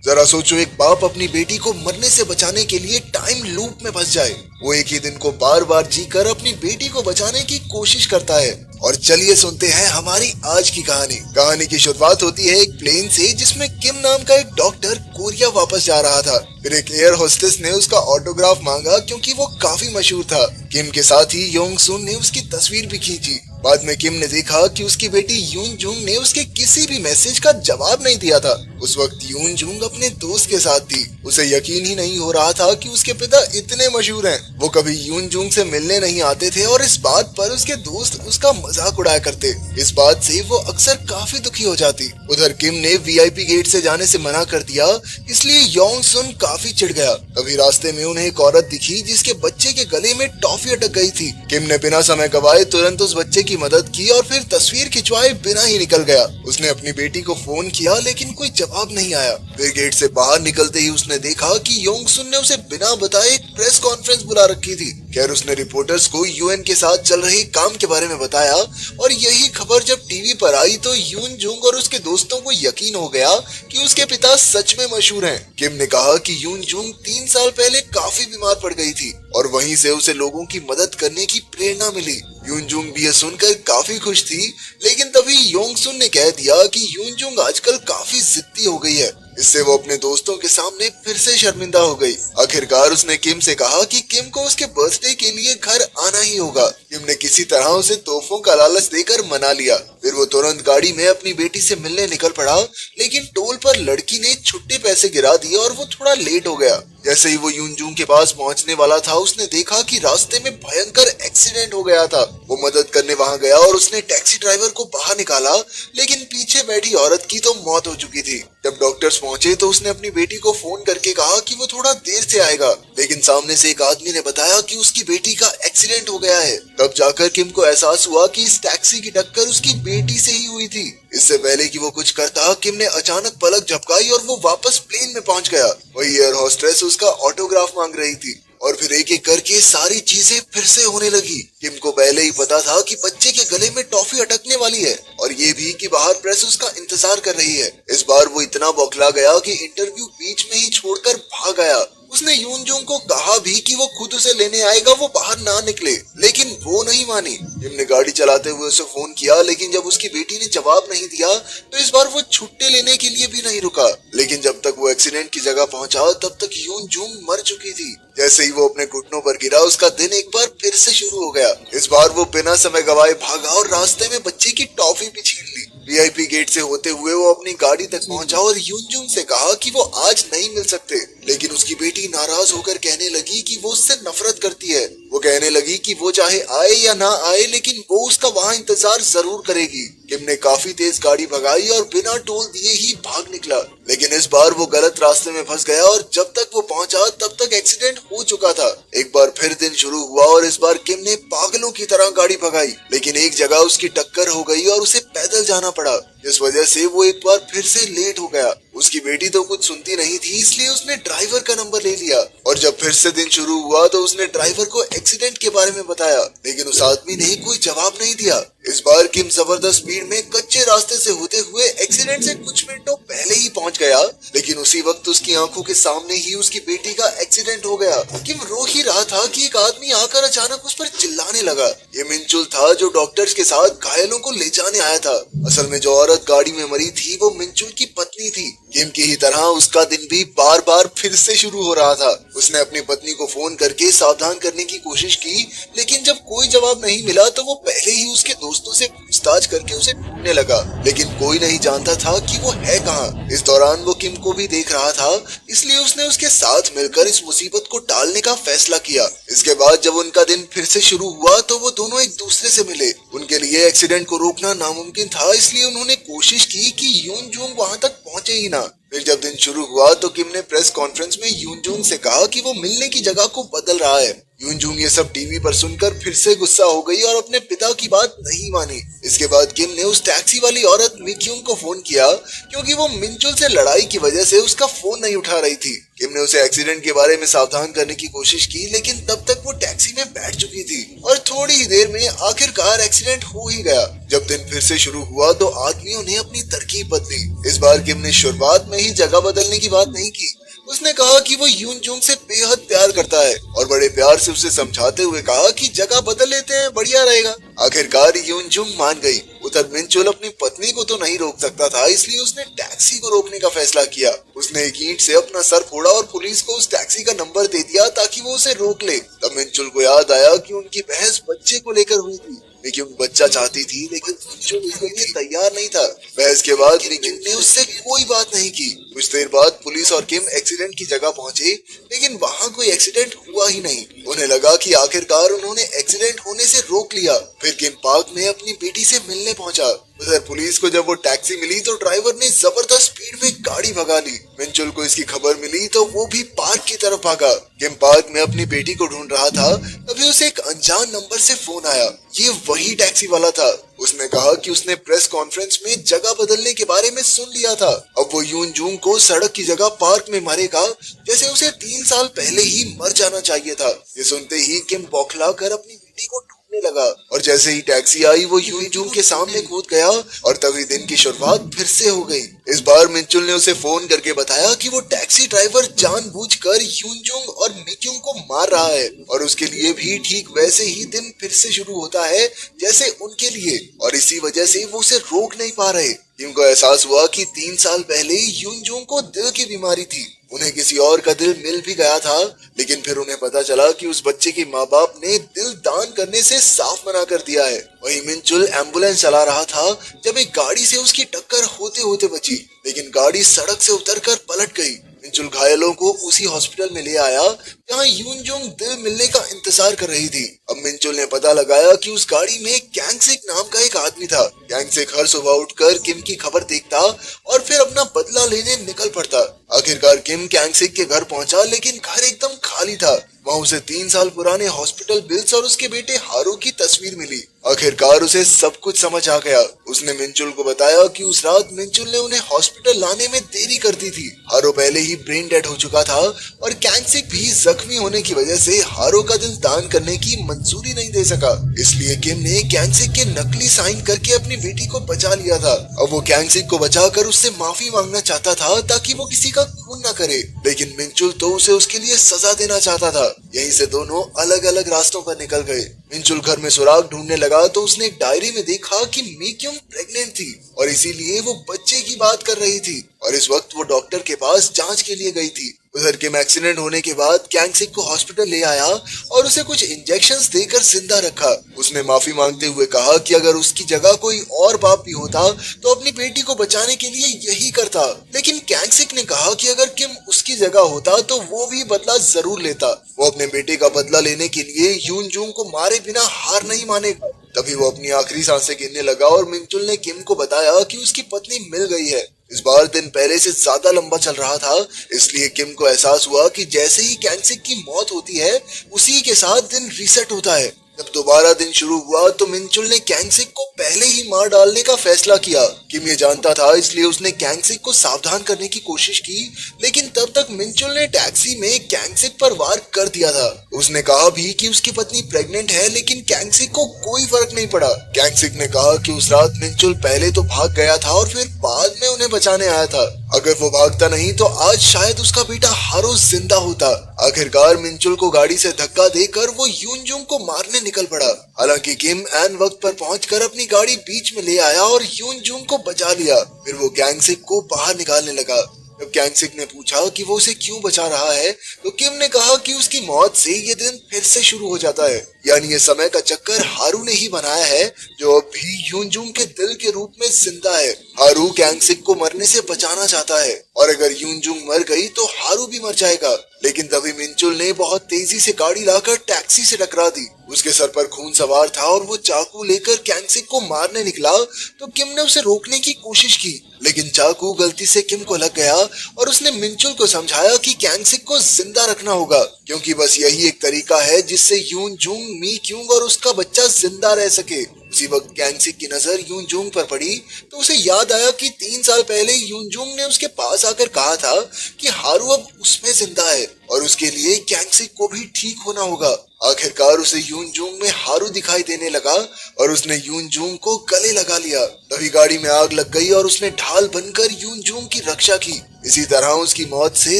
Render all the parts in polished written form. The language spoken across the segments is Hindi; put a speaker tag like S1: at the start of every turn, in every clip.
S1: जरा सोचो, एक बाप अपनी बेटी को मरने से बचाने के लिए टाइम लूप में फंस जाए। वो एक ही दिन को बार बार जीकर अपनी बेटी को बचाने की कोशिश करता है। और चलिए सुनते हैं हमारी आज की कहानी। कहानी की शुरुआत होती है एक प्लेन से, जिसमें किम नाम का एक डॉक्टर कोरिया वापस जा रहा था। फिर एक एयर होस्टेस ने उसका ऑटोग्राफ मांगा क्योंकि वो काफी मशहूर था। किम के साथ ही योंग सुन ने उसकी तस्वीर भी खींची। बाद में किम ने देखा कि उसकी बेटी यून जुंग ने उसके किसी भी मैसेज का जवाब नहीं दिया था। उस वक्त यून जुंग अपने दोस्त के साथ थी। उसे यकीन ही नहीं हो रहा था कि उसके पिता इतने मशहूर हैं। वो कभी यून जुंग से मिलने नहीं आते थे और इस बात पर उसके दोस्त उसका मजाक उड़ाया करते। इस बात से वो अक्सर काफी दुखी हो जाती। उधर किम ने वीआईपी गेट से जाने से मना कर दिया, इसलिए योंग सुन काफी चिढ़ गया। तभी रास्ते में उन्हें एक औरत दिखी जिसके बच्चे के गले में टॉफी अटक गई थी। किम ने बिना समय गवाए तुरंत उस बच्चे की मदद की और फिर तस्वीर खिंचवाए बिना ही निकल गया। उसने अपनी बेटी को फोन किया लेकिन कोई जवाब नहीं आया। फिर गेट से बाहर निकलते ही उसने देखा कि योंग सुन ने उसे बिना बताए एक प्रेस कॉन्फ्रेंस बुला रखी थी। खैर, उसने रिपोर्टर्स को यूएन के साथ चल रहे काम के बारे में बताया और यही खबर जब टीवी पर आई तो यून जुंग और उसके दोस्तों को यकीन हो गया कि उसके पिता सच में मशहूर हैं। किम ने कहा कि यून जुंग 3 साल पहले काफी बीमार पड़ गई थी और वहीं से उसे लोगों की मदद करने की प्रेरणा मिली। यून जुंग भी यह सुनकर काफी खुश थी, लेकिन तभी योंग सुन ने कह दिया कि यून जुंग आजकल काफी जिद्दी हो गई है। इससे वो अपने दोस्तों के सामने फिर से शर्मिंदा हो गई। आखिरकार उसने किम से कहा कि किम को उसके बर्थडे के लिए घर आना ही होगा। किम ने किसी तरह उसे तोहफों का लालच देकर मना लिया। फिर वो तुरंत गाड़ी में अपनी बेटी से मिलने निकल पड़ा, लेकिन टोल पर लड़की ने छुट्टे पैसे गिरा दिए और वो थोड़ा लेट हो गया। जैसे ही वो यूनजूंग के पास पहुंचने वाला था, उसने देखा कि रास्ते में भयंकर एक्सीडेंट हो गया था। वो मदद करने वहां गया और उसने टैक्सी ड्राइवर को बाहर निकाला, लेकिन पीछे बैठी औरत की तो मौत हो चुकी थी। जब डॉक्टर्स पहुंचे तो उसने अपनी बेटी को फोन करके कहा कि वो थोड़ा देर से आएगा, लेकिन सामने से एक आदमी ने बताया कि उसकी बेटी का एक्सीडेंट हो गया है। तब जाकर किम को एहसास हुआ कि इस टैक्सी की टक्कर उसकी बेटी से ही हुई थी। इससे पहले कि वो कुछ करता, किम ने अचानक पलक झपकाई और वो वापस प्लेन में पहुंच गया। वही एयर होस्टेस उसका ऑटोग्राफ मांग रही थी और फिर एक एक करके सारी चीजें फिर से होने लगी। किम को पहले ही पता था कि बच्चे के गले में टॉफी अटकने वाली है और ये भी कि बाहर प्रेस उसका इंतजार कर रही है। इस बार वो इतना बौखला गया कि इंटरव्यू बीच में ही छोड़कर भाग आया। उसने यूनजोंग को कहा भी कि वो खुद उसे लेने आएगा, वो बाहर ना निकले, लेकिन वो नहीं मानी। किम ने गाड़ी चलाते हुए उसे फोन किया, लेकिन जब उसकी बेटी ने जवाब नहीं दिया तो इस बार वो छुट्टे लेने के लिए भी नहीं रुका। लेकिन जब तक वो एक्सीडेंट की जगह पहुंचा तब तक यूनजोंग मर चुकी थी। जैसे ही वो अपने घुटनों पर गिरा, उसका दिन एक बार फिर से शुरू हो गया। इस बार वो बिना समय गवाए भागा और रास्ते में बच्चे की टॉफी भी छीन ली। वीआईपी गेट से होते हुए वो अपनी गाड़ी तक पहुंचा और यूनजूंग से कहा कि वो आज नहीं मिल सकते, लेकिन उसकी बेटी नाराज होकर कहने लगी कि वो उससे नफरत करती है। वो कहने लगी कि वो चाहे आए या ना आए, लेकिन वो उसका वहां इंतजार जरूर करेगी। किम ने काफी तेज गाड़ी भगाई और बिना टोल दिए ही भाग निकला, लेकिन इस बार वो गलत रास्ते में फंस गया और जब तक वो पहुंचा तब तक एक्सीडेंट हो चुका था। एक बार फिर दिन शुरू हुआ और इस बार किम ने पागलों की तरह गाड़ी भगाई, लेकिन एक जगह उसकी टक्कर हो गई और उसे पैदल जाना पड़ा, जिस वजह से वो एक बार फिर से लेट हो गया। उसकी बेटी तो कुछ सुनती नहीं थी, इसलिए उसने ड्राइवर का नंबर ले लिया और जब फिर से दिन शुरू हुआ तो उसने ड्राइवर को एक्सीडेंट के बारे में बताया, लेकिन उस आदमी ने कोई जवाब नहीं दिया। इस बार किम जबरदस्त स्पीड में कच्चे रास्ते से होते हुए एक्सीडेंट से कुछ मिनटों पहले ही पहुंच गया, लेकिन उसी वक्त उसकी आंखों के सामने ही उसकी बेटी का एक्सीडेंट हो गया। किम रो ही रहा था कि एक आदमी आकर अचानक उस पर चिल्लाने लगा। ये मिंचुल था जो डॉक्टर्स के साथ घायलों को ले जाने आया था। असल में जो औरत गाड़ी में मरी थी वो मिंचुल की पत्नी थी। किम की ही तरह उसका दिन भी बार बार फिर से शुरू हो रहा था। उसने अपनी पत्नी को फोन करके सावधान करने की कोशिश की, लेकिन जब कोई जवाब नहीं मिला तो वो पहले ही उसके दोस्तों से पूछताछ करके उसे ढूंढने लगा, लेकिन कोई नहीं जानता था कि वो है कहाँ। इस दौरान वो किम को भी देख रहा था, इसलिए उसने उसके साथ मिलकर इस मुसीबत को टालने का फैसला किया। इसके बाद जब उनका दिन फिर से शुरू हुआ तो वो दोनों एक दूसरे से मिले। उनके लिए एक्सीडेंट को रोकना नामुमकिन था, इसलिए उन्होंने कोशिश की कि यूनजोंग वहां तक पहुंचे ही ना। फिर जब दिन शुरू हुआ तो किम ने प्रेस कॉन्फ्रेंस में यूनजोंग से कहा कि वो मिलने की जगह को बदल रहा है। यूनजूंग ये सब टीवी पर सुनकर फिर से गुस्सा हो गई और अपने पिता की बात नहीं मानी। इसके बाद किम ने उस टैक्सी वाली औरत मिक्यूंग को फोन किया क्योंकि वो मिंचुल से लड़ाई की वजह से उसका फोन नहीं उठा रही थी। किम ने उसे एक्सीडेंट के बारे में सावधान करने की कोशिश की, लेकिन तब तक वो टैक्सी में बैठ चुकी थी और थोड़ी ही देर में आखिरकार एक्सीडेंट हो ही गया। जब दिन फिर से शुरू हुआ तो आदमियों ने अपनी तरकीब बदली। इस बार किम ने शुरुआत में ही जगह बदलने की बात नहीं की। उसने कहा कि वो यूनजूंग से बेहद प्यार करता है और बड़े प्यार से उसे समझाते हुए कहा कि जगह बदल लेते हैं, बढ़िया रहेगा। आखिरकार यूनजूंग मान गई। उधर मिंचुल अपनी पत्नी को तो नहीं रोक सकता था, इसलिए उसने टैक्सी को रोकने का फैसला किया। उसने एक ईंट से अपना सर फोड़ा और पुलिस को उस टैक्सी का नंबर दे दिया ताकि वो उसे रोक ले। तब मिंचुल को याद आया कि उनकी बहस बच्चे को लेकर हुई थी। मिक्यूंग बच्चा चाहती थी, लेकिन मिंचुल इसके लिए तैयार नहीं था। बहस के बाद मिक्यूंग ने उससे कोई बात नहीं की। कुछ देर बाद पुलिस और किम एक्सीडेंट की जगह पहुंचे, लेकिन वहां कोई एक्सीडेंट हुआ ही नहीं। उन्हें लगा कि आखिरकार उन्होंने एक्सीडेंट होने से रोक लिया। फिर किम पार्क में अपनी बेटी से मिलने पहुंचा। उधर पुलिस को जब वो टैक्सी मिली तो ड्राइवर ने जबरदस्त स्पीड में गाड़ी भगा ली। मिंचुल को इसकी खबर मिली तो वो भी पार्क की तरफ भागा। किम पार्क में अपनी बेटी को ढूंढ रहा था, तभी उसे एक अनजान नंबर से फोन आया। ये वही टैक्सी वाला था। उसने कहा कि उसने प्रेस कॉन्फ्रेंस में जगह बदलने के बारे में सुन लिया था। अब वो यूनजूंग को सड़क की जगह पार्क में मारेगा, जैसे उसे 3 साल पहले ही मर जाना चाहिए था। ये सुनते ही किम बौखला कर अपनी बेटी को ढूंढने लगा और जैसे ही टैक्सी आई वो यूनजूंग के सामने कूद गया और तभी दिन की शुरुआत फिर से हो गई। इस बार मिंचुल ने उसे फोन करके बताया कि वो टैक्सी ड्राइवर जानबूझकर यूनजूंग और मिक्यूंग को मार रहा है और उसके लिए भी ठीक वैसे ही दिन फिर से शुरू होता है जैसे उनके लिए, और इसी वजह से वो उसे रोक नहीं पा रहे। किम को एहसास हुआ कि 3 साल पहले यूनजूंग को दिल की बीमारी थी। उन्हें किसी और का दिल मिल भी गया था, लेकिन फिर उन्हें पता चला कि उस बच्चे के माँ बाप ने दिल दान करने से साफ मना कर दिया है। वहीं मिंचुल एम्बुलेंस चला रहा था जब एक गाड़ी से उसकी टक्कर होते होते बची, लेकिन गाड़ी सड़क से उतरकर पलट गई। मिंचुल घायलों को उसी हॉस्पिटल में ले आया जहां यूनजूंग दिल मिलने का इंतजार कर रही थी। अब मिंचुल ने पता लगाया कि उस गाड़ी में कैंगसिक नाम का एक आदमी था। कैंगसिक हर सुबह उठकर किम की खबर देखता और फिर अपना बदला लेने निकल पड़ता। आखिरकार किम कैंगसिक के घर पहुंचा, लेकिन घर एकदम खाली था। वहां उसे 3 साल पुराने हॉस्पिटल बिल्स और उसके बेटे हारू की तस्वीर मिली। आखिरकार उसे सब कुछ समझ आ गया। उसने मिंचुल को बताया कि उस रात मिंचुल ने उन्हें हॉस्पिटल लाने में देरी कर दी थी। हारू पहले ही ब्रेन डेड हो चुका था और कैंगसिक भी जख्मी होने की वजह से हारू का दिल दान करने की मंजूरी नहीं दे सका। इसलिए किम ने कैंगसिक के नकली साइन करके अपनी बेटी को बचा लिया था। अब वो कैंगसिक को बचाकर उससे माफी मांगना चाहता था ताकि वो किसी का खून न करे, लेकिन मिंचुल तो उसे उसके लिए सजा देना चाहता था। यहीं से दोनों अलग अलग रास्तों पर निकल गए। मिंचुल घर में सुराग ढूंढने लगा तो उसने एक डायरी में देखा कि मिक्यूंग प्रेग्नेंट थी और इसीलिए वो बच्चे की बात कर रही थी और इस वक्त वो डॉक्टर के पास जांच के लिए गई थी। उधर किम एक्सीडेंट होने के बाद कैंगसिक को हॉस्पिटल ले आया और उसे कुछ इंजेक्शंस देकर जिंदा रखा। उसने माफी मांगते हुए कहा कि अगर उसकी जगह कोई और बाप भी होता तो अपनी बेटी को बचाने के लिए यही करता, लेकिन कैंगसिक ने कहा कि अगर किम उसकी जगह होता तो वो भी बदला जरूर लेता। वो अपने बेटे का बदला लेने के लिए यूनजूंग को मारे बिना हार नहीं मानेगा। तभी वो अपनी आखिरी सांसें गिनने लगा और मिंचुल ने किम को बताया कि उसकी पत्नी मिल गई है। इस बार दिन पहले से ज्यादा लंबा चल रहा था, इसलिए किम को एहसास हुआ कि जैसे ही कैंगसिक की मौत होती है उसी के साथ दिन रीसेट होता है। जब दोबारा दिन शुरू हुआ तो मिंचुल ने कैंगसिक को पहले ही मार डालने का फैसला किया। किम ये जानता था, इसलिए उसने कैंगसिक को सावधान करने की कोशिश की, लेकिन तब तक मिंचुल ने टैक्सी में कैंगसिक पर वार कर दिया था। उसने कहा भी कि उसकी पत्नी प्रेग्नेंट है, लेकिन कैंगसिक को कोई फर्क नहीं पड़ा। कैंगसिक ने कहा कि उस रात मिंचुल पहले तो भाग गया था और फिर बाद में उन्हें बचाने आया था। अगर वो भागता नहीं तो आज शायद उसका बेटा हारू जिंदा होता। आखिरकार मिंचुल को गाड़ी से धक्का देकर वो यूनजूंग को मारने निकल पड़ा। हालांकि किम ऐन वक्त पर पहुंचकर अपनी गाड़ी बीच में ले आया और यूनजूंग को बचा लिया। फिर वो कैंगसिक को बाहर निकालने लगा। जब कैंगसिक ने पूछा कि वो उसे क्यों बचा रहा है तो किम ने कहा कि उसकी मौत से ये दिन फिर से शुरू हो जाता है, यानी ये समय का चक्कर हारू ने ही बनाया है जो अब भी यूनजूंग के दिल के रूप में जिंदा है। हारू कैंगसिक को मरने से बचाना चाहता है और अगर यूनजूंग मर गई तो हारू भी मर जाएगा। लेकिन तभी मिंचुल ने बहुत तेजी से गाड़ी लाकर टैक्सी से टकरा दी। उसके सर पर खून सवार था और वो चाकू लेकर कैंगसिक को मारने निकला तो किम ने उसे रोकने की कोशिश की, लेकिन चाकू गलती से किम को लग गया और उसने मिंचुल को समझाया कि कैंगसिक को जिंदा रखना होगा, क्योंकि बस यही एक तरीका है जिससे यून जूंग, मी क्यूंग और उसका बच्चा जिंदा रह सके। उसी वक्त कैंगसिक की नजर यून जूंग पर पड़ी तो उसे याद आया कि 3 साल पहले यून जूंग ने उसके पास आकर कहा था कि हारू अब उसमें जिंदा है और उसके लिए कैंगसिक को भी ठीक होना होगा। आखिरकार उसे यून जूंग में हारू दिखाई देने लगा और उसने यून जूंग को गले लगा लिया। तभी गाड़ी में आग लग गई और उसने ढाल बनकर यून जूंग की रक्षा की। इसी तरह उसकी मौत से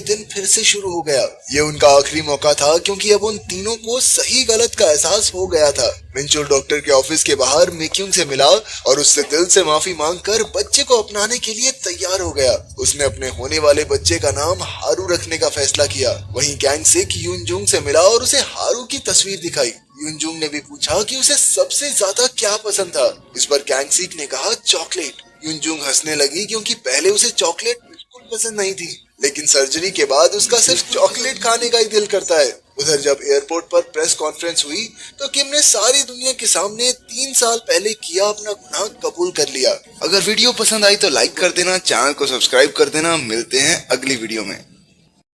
S1: दिन फिर से शुरू हो गया। ये उनका आखिरी मौका था, क्योंकि अब उन तीनों को सही गलत का एहसास हो गया था। मिंचुल डॉक्टर के ऑफिस के बाहर मिक्यूंग से मिला और उससे दिल से माफी मांगकर बच्चे को अपनाने के लिए तैयार हो गया। उसने अपने होने वाले बच्चे का नाम हारू रखने का फैसला किया। वहीं कैंगसिक यून जूंग से मिला और उसे हारू की तस्वीर दिखाई। यून जूंग ने भी पूछा कि उसे सबसे ज्यादा क्या पसंद था। इस पर कैंगसिक ने कहा चॉकलेट। यून जूंग हंसने लगी, क्योंकि पहले उसे चॉकलेट बिल्कुल पसंद नहीं थी, लेकिन सर्जरी के बाद उसका सिर्फ चॉकलेट खाने का ही दिल करता है। उधर जब एयरपोर्ट पर प्रेस कॉन्फ्रेंस हुई तो किम ने सारी दुनिया के सामने 3 साल पहले किया अपना गुनाह कबूल कर लिया। अगर वीडियो पसंद आई तो लाइक कर देना, चैनल को सब्सक्राइब कर देना। मिलते हैं अगली वीडियो में।